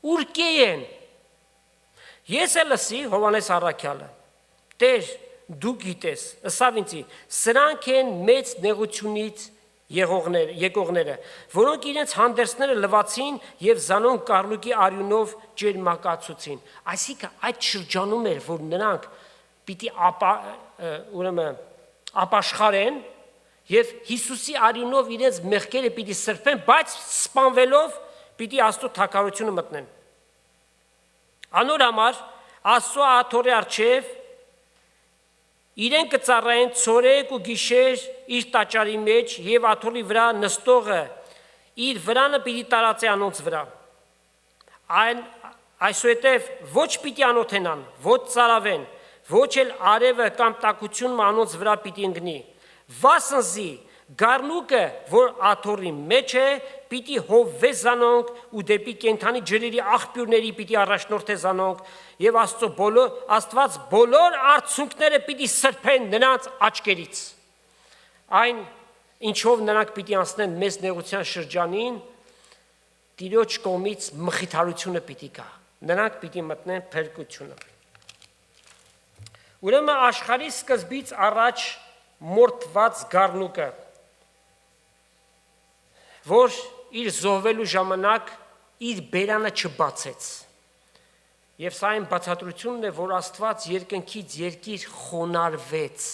ուրկե են։ Ես էլ ասի Հովհաննես առաքյալը. Տեր, դու գիտես, ասավ ինձ, սրանք են մեծ նեղությունից եկողները, որոնք իրենց հանդերձները լվացին եւ զանոն կառնուկի արյունով ջերմակացուցին։ Այսինքն այդ շրջանում էր, որ նրանք պիտի ապաշխարեն եւ Հիսուսի արյունով իրենց մեղքերը պիտի սրբեն, բայց սպանվելով պիտի Աստծո թագավորությունը մտնեն։ Անոր համար Աստծո աթոռի առջև իրեն կծառայեն ցորեկ ու գիշեր իր տաճարի մեջ եւ աթոռի վրա նստողը իր վրանը պիտի տարածի անոնց վրա։ Այսուհետև ոչ պիտի անոթենան, ոչ ծարավեն, ոչ էլ արևը կամ տաքությունը անոնց վրա պիտի ընկնի։ Վասնզի գառնուկը, որ աթոռի մեջ է, պիտի հովվե զանոնք ու դեպի կենդանի ջրերի աղբյուրների պիտի առաջնորդե զանոնք եւ Աստված բոլոր արցունքները պիտի սրբեն նրանց աչքերից։ Այն ինչով նրանք պիտի անցնեն մեծ նեղության շրջանին, Տիրոջ կողմից մխիթարությունը պիտի գա։ Նրանք պիտի մտնեն փրկությունը։ Ուրեմն աշխարհի սկզբից առաջ մորթված գառնուկը, որ իր զոհվելու ժամանակ իր բերանը չբացեց։ Եվ սա այն բացատրությունն է, որ Աստված երկնքից երկիր խոնարհվեց,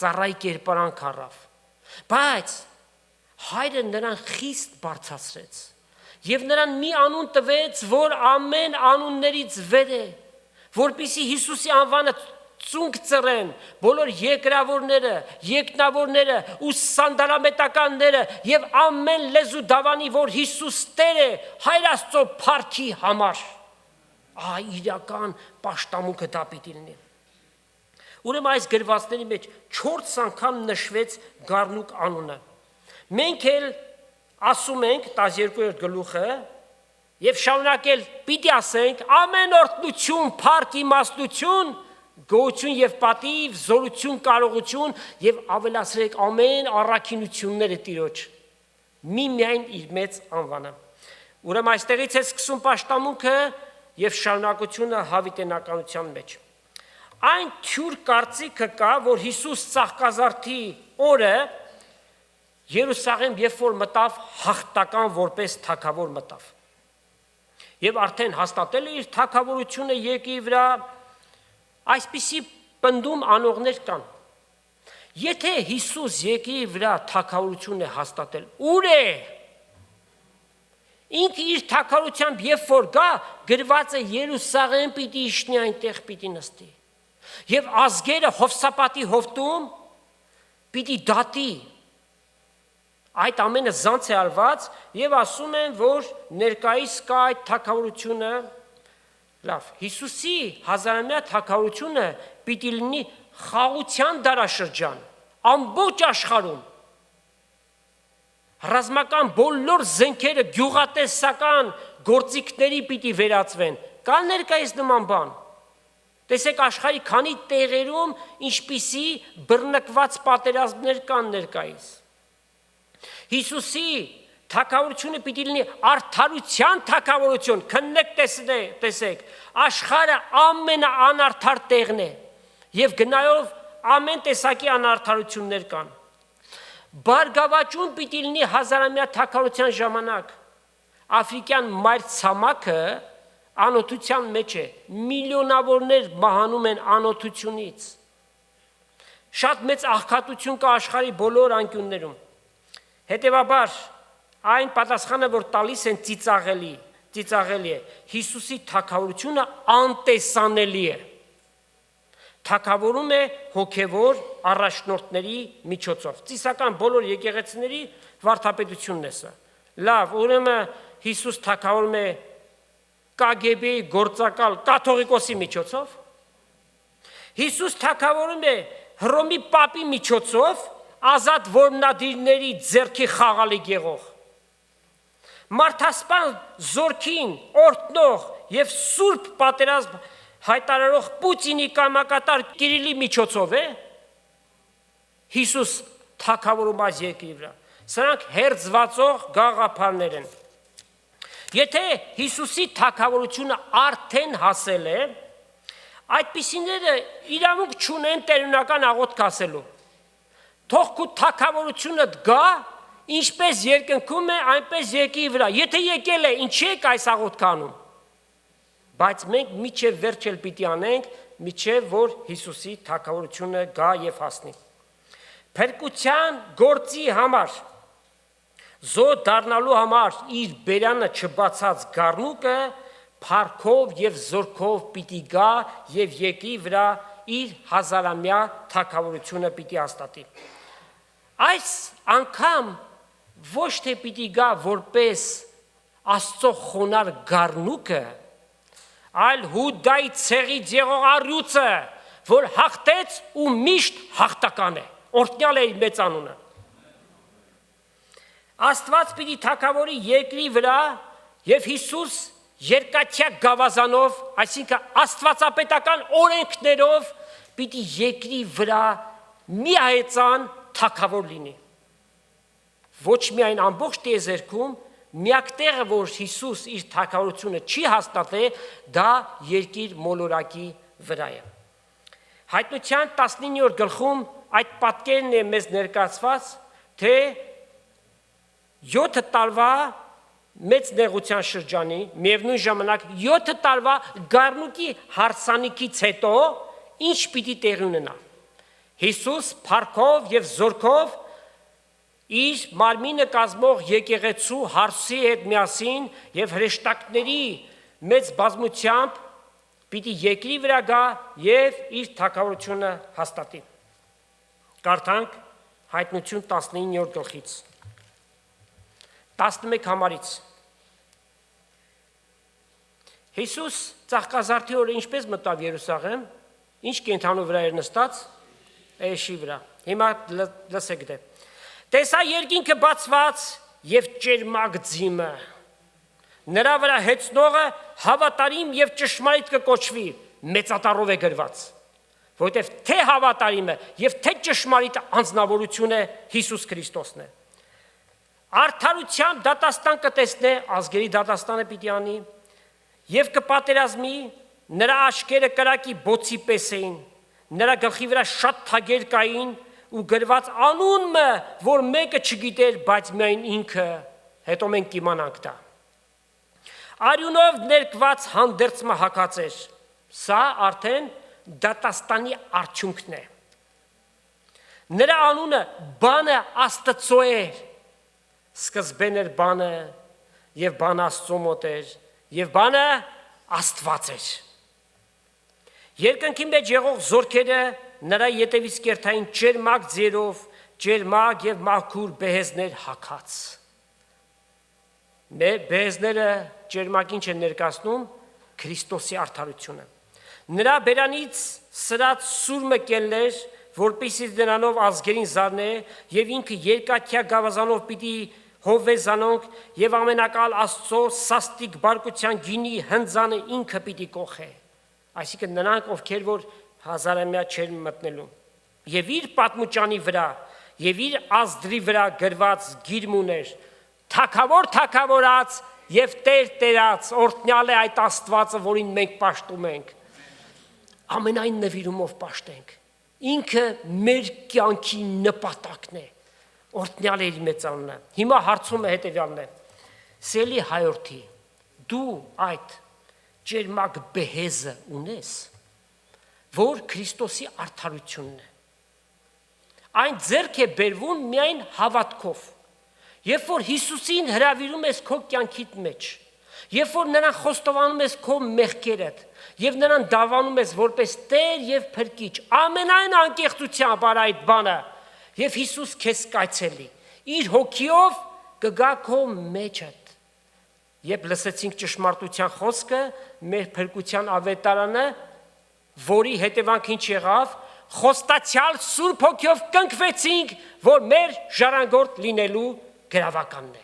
ծառայի կերպարանք առավ, բայց Հայրը նրան խիստ բարձրացրեց եւ նրան մի անուն տվեց, որ ամեն անուններից վեր է, որպեսզի Հիսուսի անվանը ծունկ ծռեն բոլոր երկրավորները, երկնավորները ու սանդալամետականները եւ ամեն լեզու դավանի, որ Հիսուս Տեր է Հայր Աստծո փառքի համար։ Իրական պաշտամունքը դա պիտի լինի։ Ուրեմն այս գրվածների մեջ 4 անգամ նշվեց գառնուկ անունը։ Մենք էլ ասում ենք 12-րդ գլուխը եւ շարունակել պիտի ասենք ամեն օրհնություն, փառք, իմաստություն, գոհություն եւ պատիվ, զորություն, կարողություն եւ ավելացրեք ամեն առաքինությունները Տիրոջ։ միմիայն իր մեծ անվանը։ Ուրեմն այստեղից է սկսում պաշտամունքը եւ շարունակությունը հավիտենականության մեջ։ Այն թյուր կարծիքը կա, որ Հիսուս ծաղկազարդի օրը Երուսաղեմ երբ որ մտավ, հաղթական որպես թագավոր մտավ։ Եվ արդեն հաստատել է իր թագավորությունը երկրի վրա, այսպիսի պնդում անողներ կան։ Եթե Հիսուս երկրի վրա թագավորություն է հաստատել, ուր է։ Ինքը իր թագավորությամբ երբ որ գա, գրված է Երուսաղեմ պիտի իջնի, այնտեղ պիտի նստի։ Եվ ազգերը Հովսապատի հովտում պիտի դատի։ Այդ ամենը զանց է արված եւ ասում են, որ ներկայիս կա այդ թագավորությունը։ Լավ, Հիսուսի հազարամյա թագավորությունը պիտի լինի խաղաղության դարաշրջան, ամբողջ աշխարհում։ Ռազմական բոլոր զենքերը գյուղատեսական գործիքների պիտի վերածվեն։ Կա ներկայիս նման բան։ Տեսեք աշխարհի քանի տեղերում ինչպիսի բռնկված պատերազմներ կան ներկայիս։ Հիսուսի թագավորությունը պիտի լինի արդարության թագավորություն, քննեք տեսեք, աշխարհը ամենաանարդար տեղն է եւ գնայով ամեն տեսակի անարդարություններ կան։ Բարգավաճում պիտի լինի հազարամյա թագավորության ժամանակ։ Աֆրիկյան մայր ցամաքը անօթության մեջ է, միլիոնավորներ մահանում են անօթությունից։ Շատ մեծ աղքատություն կա աշխարհի բոլոր անկյուններում։ Հետևաբար այն պատասխանը, որ տալիս են ծիծաղելի է։ Հիսուսի թագավորությունը անտեսանելի է։ Թագավորում է հոգևոր առաջնորդների միջոցով։ Ծիսական բոլոր եկեղեցիների վարդապետությունն է սա։ Լավ, ուրեմն Հիսուս թագավորում է KGB-ի գործակալ կաթողիկոսի միջոցով։ Հիսուս թագավորում է Հռոմի պապի միջոցով, ազատ որմնադիրների ձեռքի խաղալիք եղող։ Մարդասպան զորքին օրհնող եւ սուրբ պատերազմ հայտարարող Պուտինի կամակատար Կիրիլի միջոցով է Հիսուս թագավորում այս երկրի վրա։ Սրանք հերձվածող գաղափարներ են։ Եթե Հիսուսի թագավորությունը արդեն հասել է, այդպիսիները իրավունք չունեն տերունական աղոթք ասելու։ Թող քո թագավորությունդ գա, ինչպես երկնքում է, այնպես երկրի վրա։ Եթե եկել է, ինչի եք այս աղոթքը անում։ Բայց մենք միջև վերջել պիտի անենք, միջև որ Հիսուսի թագավորությունը գա եւ հասնի։ Փրկության գործի համար, զո դառնալու համար իր բերանը չբացած գառնուկը փառքով եւ զորքով պիտի գա եւ երկրի վրա իր հազարամյա թագավորությունը պիտի հաստատի։ Այս անգամ ոչ թե պիտի գա որպես Աստծո խոնար գառնուկը, այլ Հուդայի ցեղից եղող առյուծը, որ հաղթեց ու միշտ հաղթական է։ Օրհնյալ է իր մեծ անունը։ Աստված պիտի թագավորի երկրի վրա եւ Հիսուս երկաթյա գավազանով, այսինքն աստվածապետական օրենքներով պիտի երկրի վրա միահեծան թագավոր լինի։ Ոչ միայն ամբողջ տիեզերքում, միակ տեղը, որ Հիսուս իր թագավորությունը չի հաստատել, դա երկիր մոլորակի վրա է։ Հայտնության 19-րդ գլխում այդ պատկերն է մեզ ներկայացված, թե 7 տարվա մեծ նեղության շրջանի, միևնույն ժամանակ 7 տարվա գառնուկի հարսանիքից հետո ինչ պիտի տեղի ունենա։ Հիսուս փառքով եւ զորքով իր մարմինը կազմող եկեղեցու հարսի հետ միասին եւ հրեշտակների մեծ բազմությամբ պիտի երկրի վրա գա եւ իր թագավորությունը հաստատի։ Կարդանք Հայտնություն 19-րդ գլխից 11 համարից։ Հիսուս ծաղկազարդի օրը ինչպես մտավ Երուսաղեմ, ինչ կենթանու վրա էր նստած, էշի վրա։ Հիմա լսեք դե։ Տեսա երկինքը բացված եւ ճերմակ ձիմը։ Նրա վրա հեծնողը հավատարիմ եւ ճշմարիտ կկոչվի, մեծատառով է գրված, որովհետեւ թե հավատարիմը եւ թե ճշմարիտը անձնավորություն է Հիսուս Քրիստոսն է։ Արդարությամբ դատաստան կտեսնե, ազգերի դատաստանը պիտի անի, եւ կպատերազմի, նրա աչքերը կրակի բոցի պես էին, նրա գլխի վրա շատ թագեր կային ու գրված անունը, որ մեկը չգիտեր, բայց միայն ինքը, հետո մենք կիմանանք դա։ Արյունով ներկված հանդերձը հագած էր, սա արդեն դատաստանի արդյունքն է։ Նրա անունը բանը Աստծո էր, սկզբեն էր բանը, եւ բանը Աստծո մոտ էր, եւ բանը Աստված էր։ Երկնքի մեջ եղող զորքերը նրա ետևից կերտային ջերմակ ձերով, ջերմակ եւ մաքուր բեհեզներ հագած։ Բեհեզները ջերմակին չեն ներկայացնում Քրիստոսի արդարությունը։ Նրա բերանից սրած սուր մկելներ, որպեսզի դրանով ազգերին զարնե, եւ ինքը երկաթյա գավազանով պիտի հովեզանոնք եւ ամենակալ Աստծո սաստիկ բարկության գինի հնձանը ինքը պիտի կողե։ Այսինքն նրանք, ովքեր որ հազարամյա չեն մտնելու։ Եվ իր պատմուճանի վրա եւ իր ազդրի վրա գրված գիրմ ուներ. թագավոր թագավորած եւ տեր տերած, օրհնյալ է այդ Աստվածը, որին մենք պաշտում ենք։ Ամենայն նվիրումով պաշտենք։ Ինքը մեր կյանքի նպատակն է։ Օրհնյալ է իր մեծ անունը։ Հիմա հարցումը հետևյալն է. Սելի հայորդի, դու այդ ջերմակ բեհեզը ունես, որ Քրիստոսի արդարությունն է։ Այն ձեռք է բերվում միայն հավատքով։ Երբ որ Հիսուսին հրավիրում ես քո կյանքիդ մեջ, երբ որ նրան խոստովանում ես քո մեղքերդ, եւ նրան դավանում ես որպես Տեր եւ Փրկիչ, ամենայն անկեղծությամբ արա այդ բանը, եւ Հիսուս քեզ կայցելի, իր հոգիով կգա քո մեջդ։ Երբ լսեցինք ճշմարտության խոսքը, մեր փրկության ավետարանը, որի հետևանքին եղավ, խոստացյալ Սուրբ Հոգիով կնքվեցինք, որ մեր ժառանգորդ լինելու գրավականն է։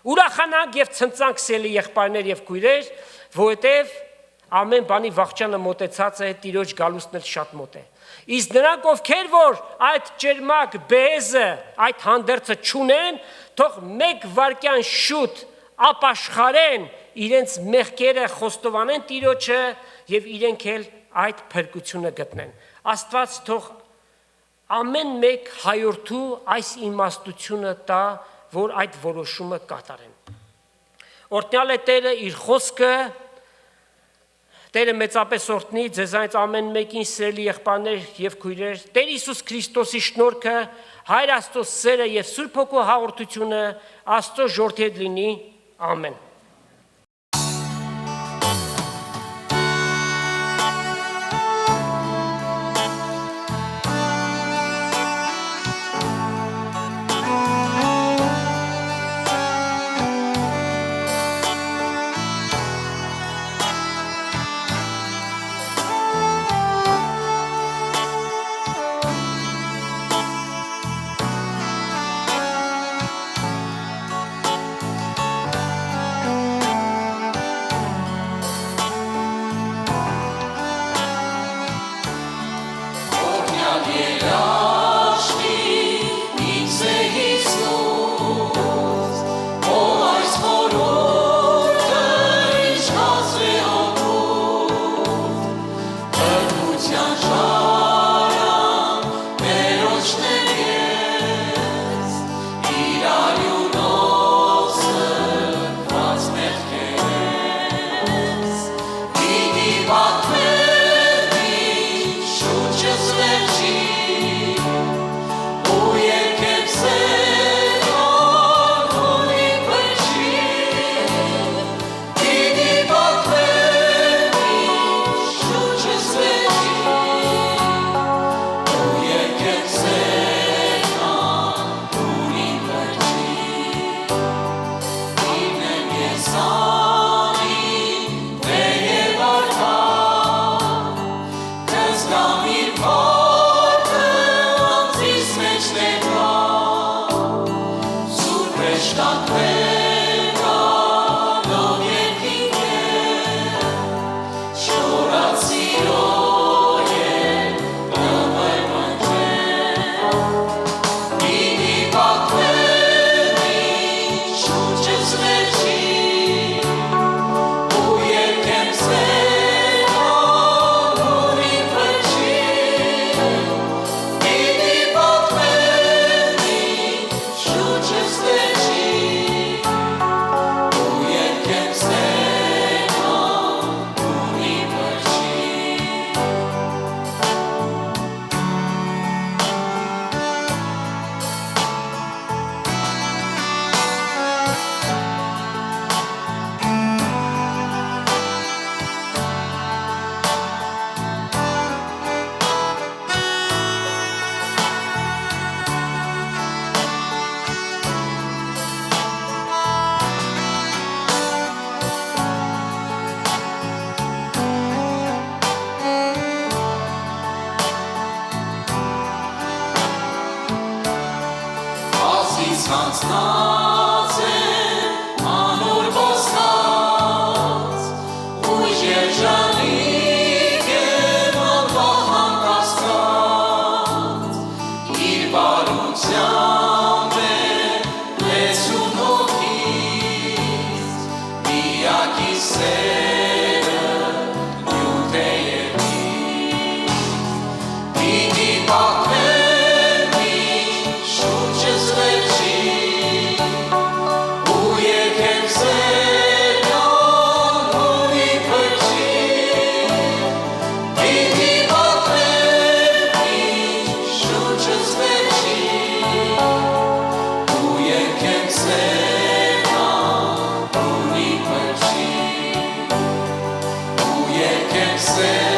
Ուրախանանք եւ ցնծանք սելի եղբայրներ եւ քույրեր, որովհետեւ ամեն բանի վաղճանը մոտեցած է, Տիրոջ գալուստն էլ շատ մոտ է։ Իսկ նրանք, ովքեր որ այդ ջերմակ բեզը, այդ հանդերձը չունեն, թող մեկ վարքյան շուտ ապաշխարեն, իրենց մեղքերը խոստովանեն Տիրոջը եւ իրենք էլ այդ փրկությունը գտնեն։ Աստված թող ամեն մեկ հայորդու այս իմաստությունը տա, որ այդ որոշումը կատարեն։ Օրհնյալ է Տերը իր խոսքը, Տերը մեծապես օրհնի ձեզանից ամեն մեկին սիրելի եղբայրներ եւ քույրեր, Տեր Հիսուս Քրիստոսի շնորհքը, Հայր Աստծո սերը եւ Սուրբ Հոգու հաղորդությունը Աստծո ժողովրդի հետ լինի, ամեն։ Say